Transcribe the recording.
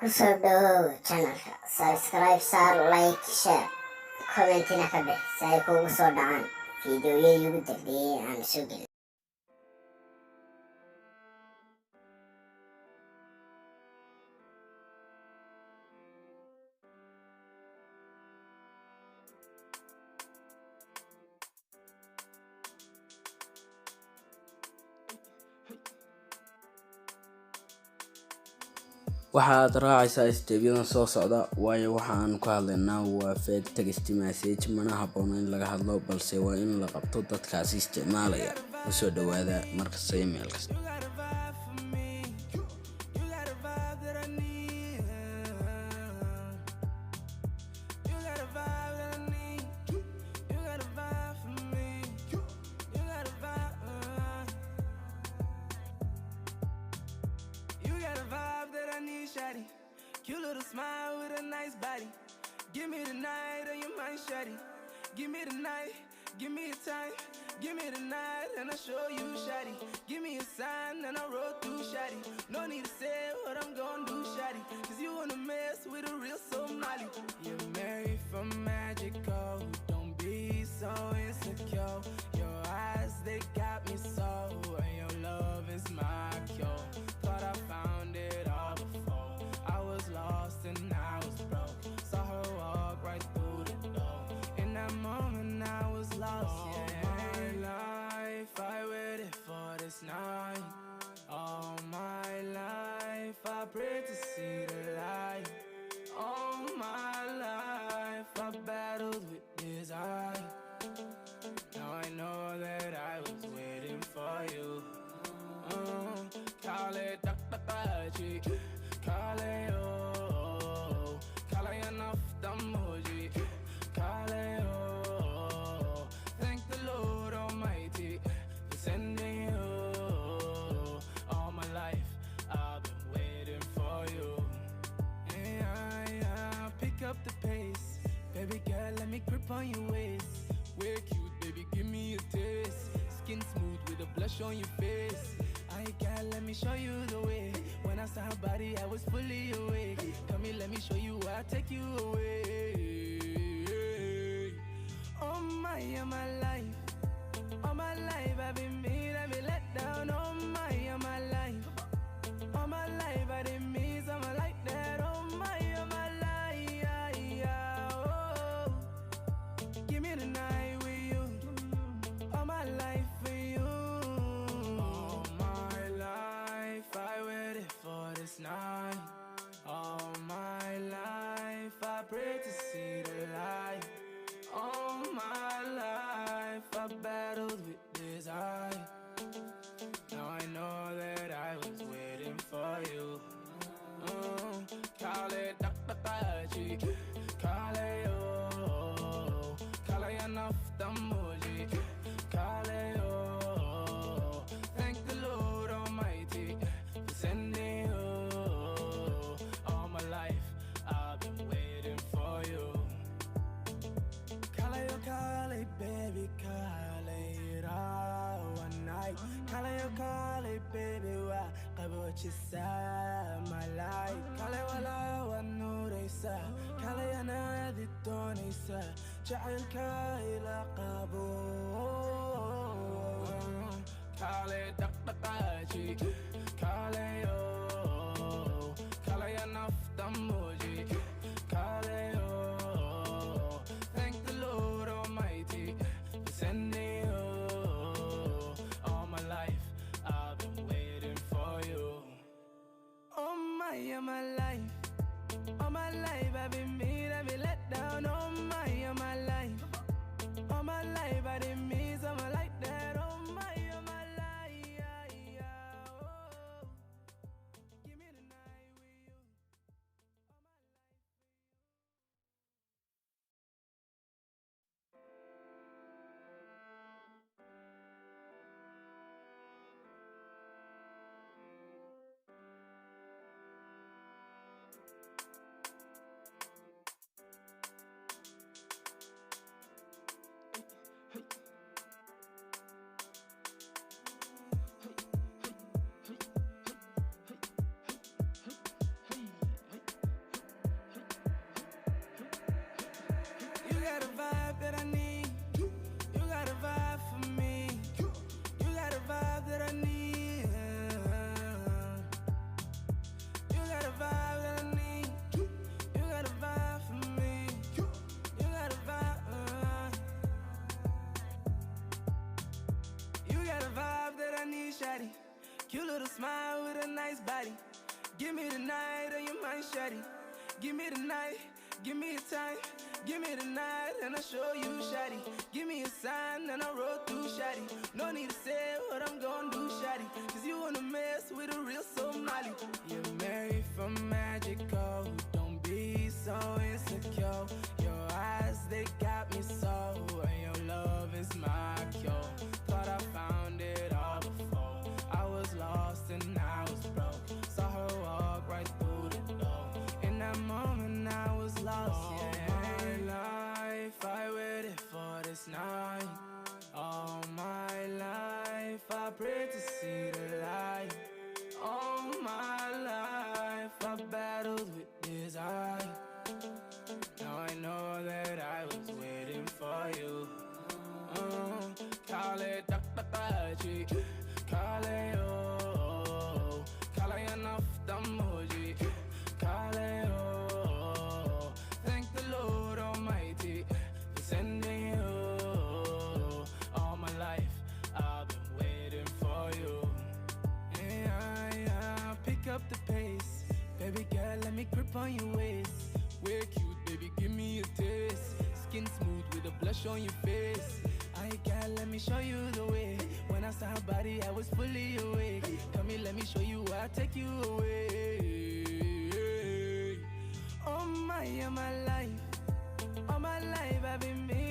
kusoo dhawow channelka subscribe saar like share commentina ka bix si ay kuugu soo dhacaan fiidiyoyadii ugu dambeeyay aan soo gelin. waxaad raacaysaa isteebyadan soo socda waayo waxaan ku hadlaynaa waa fake text message mana habboona in laga hadlo balse waa in la qabto dadkaasi isticmaalaya usoo dhawaada markasta email kasta. Cute little smile with a nice body. Give me the night on your mind, shawty. Give me the night, give me the time. Give me the night and I'll show you, shawty. Give me a sign and I'll roll through, shawty. No need to say what I'm gonna do, shawty. Cause you wanna mess with a real Somali. You're married for magical. Don't be so insecure. Your eyes, they got me so. And your love is my cure. Thought I found it all before. I was lost and I was broke. Saw her walk right through the door. In that moment I was lost. Yeah. All my life I waited for this night. All my life I prayed to see the light. All my life I battled with desire. Now I know that I was waiting for you. Call it Dr. Call it oh, call it enough emoji. Call it oh, thank the Lord Almighty for sending you. All my life I've been waiting for you. Yeah, pick up the pace, baby girl, let me grip on your waist. We're cute, baby, give me a taste. Skin smooth with a blush on your face. I can't let me show you the way. When I saw her body, I was fully awake. Come here, let me show you where I take you away. Oh my life. All my life I've been made, I've been let down. Oh my life. All my life I didn't mean someone like that. Oh my life. Oh, give me the night with you. All my life for you. All my life I waited for this night. All my life I prayed to see the light. All my life I battled with desire. Now I know that I was waiting for you. Call it Dr. Call it oh, call it enough emoji. Call it oh, thank the Lord Almighty for sending you. All my life I've been waiting for you. Call it baby, call it all one night. Call it baby, wa qabojisa my life. Call it wala wa nuraysa. Call it anadi doonaysa. Jacaylka ila qabo. Call it Dr. Call it oh, call it enough emoji. Call it oh, thank the Lord Almighty for sending you. All my life I've been waiting for you. Oh my life. All my life I've been made, I've been let down. Oh my life. All my life I didn't mean someone like that. Oh my life. Oh, give me the night with you. All my life with you. Cute little smile with a nice body. Give me the night on your mind, shawty. Give me the night, give me the time. Give me the night and I'll show you, shawty. Give me a sign and I'll roll through, shawty. No need to say what I'm gonna do, shawty. Cause you wanna mess with a real Somali. You're married for magical. Don't be so insecure. Your eyes, they got me so. And your love is my cure. Thought I found it all before. I was lost and I was broke. Saw her walk right through the door. In that moment I was lost, yeah. My life I waited for this night. All my life I prayed to see the light. All my life I battled with desire. Now I know that I was waiting for you. Call it Dr. Call it oh, call it enough the emoji. Call it oh, thank the Lord Almighty for sending you. All my life I've been waiting for you. Yeah, pick up the pace. Baby girl, let me grip on your waist. We're cute, baby, give me a taste. Skin smooth with a blush on your face. I girl, let me show you the way. When I saw her body, I was fully awake. Come here, let me show you where I take you away. Oh my life, all my life I've been made.